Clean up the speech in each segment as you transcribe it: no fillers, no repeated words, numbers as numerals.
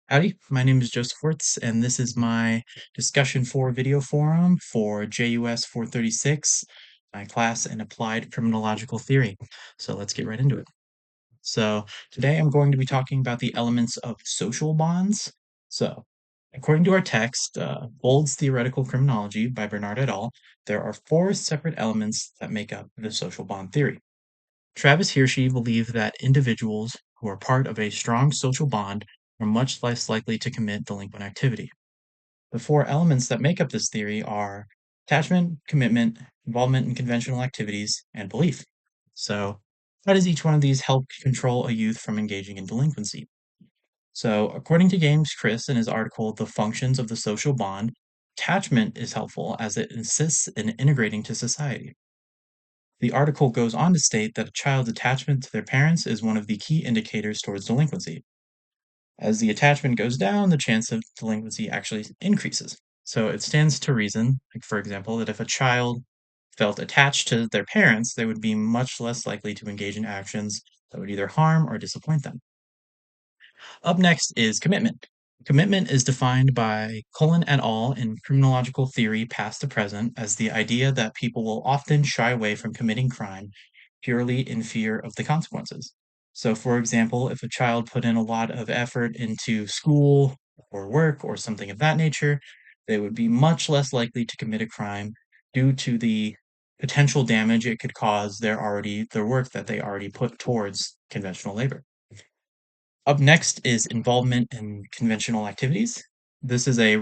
Howdy, my name is Joseph Wirtz, and this is my discussion for video forum for JUS 436, my class in Applied Criminological Theory. So let's get right into it. So today I'm going to be talking about the elements of social bonds. So according to our text, Bold's Theoretical Criminology by Bernard et al., there are four separate elements that make up the social bond theory. Travis Hirschi believed that individuals who are part of a strong social bond are much less likely to commit delinquent activity. The four elements that make up this theory are attachment, commitment, involvement in conventional activities, and belief. So, how does each one of these help control a youth from engaging in delinquency? So, according to James Chris in his article, The Functions of the Social Bond, attachment is helpful as it assists in integrating to society. The article goes on to state that a child's attachment to their parents is one of the key indicators towards delinquency. As the attachment goes down, the chance of delinquency actually increases. So it stands to reason, like for example, that if a child felt attached to their parents, they would be much less likely to engage in actions that would either harm or disappoint them. Up next is commitment. Commitment is defined by Cullen et al. In Criminological Theory Past to Present as the idea that people will often shy away from committing crime purely in fear of the consequences. So, for example, if a child put in a lot of effort into school or work or something of that nature, they would be much less likely to commit a crime due to the potential damage it could cause their work that they already put towards conventional labor. Up next is involvement in conventional activities. This is a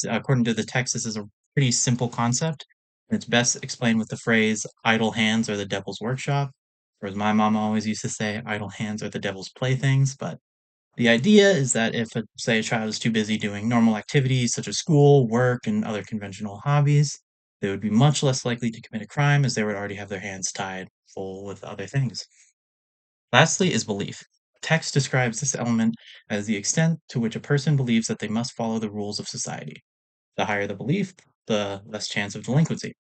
according to the text, this is a pretty simple concept. It's best explained with the phrase, idle hands are the devil's workshop. Or as my mom always used to say, idle hands are the devil's playthings. But the idea is that if, say, a child is too busy doing normal activities such as school, work, and other conventional hobbies, they would be much less likely to commit a crime as they would already have their hands tied full with other things. Lastly is belief. Text describes this element as the extent to which a person believes that they must follow the rules of society. The higher the belief, the less chance of delinquency.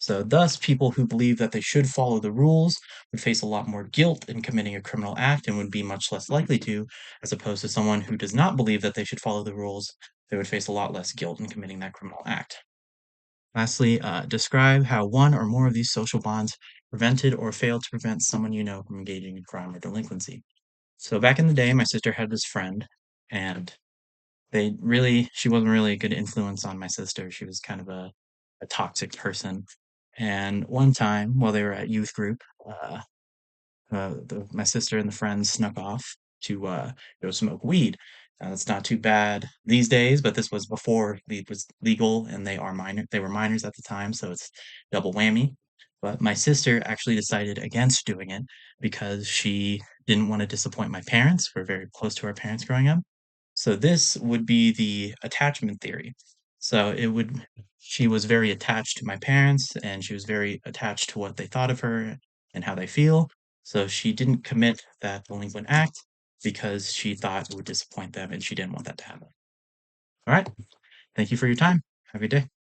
So, thus, people who believe that they should follow the rules would face a lot more guilt in committing a criminal act and would be much less likely to, as opposed to someone who does not believe that they should follow the rules, they would face a lot less guilt in committing that criminal act. Lastly, describe how one or more of these social bonds prevented or failed to prevent someone you know from engaging in crime or delinquency. So back in the day, my sister had this friend, and she wasn't really a good influence on my sister. She was kind of a toxic person. And one time, while they were at youth group, my sister and the friends snuck off to go smoke weed. It's not too bad these days, but this was before weed was legal, and they were minors at the time, so it's double whammy. But my sister actually decided against doing it because she didn't want to disappoint my parents. We're very close to our parents growing up. So this would be the attachment theory. So she was very attached to my parents, and she was very attached to what they thought of her and how they feel. So she didn't commit that delinquent act because she thought it would disappoint them and she didn't want that to happen. All right. Thank you for your time. Have a good day.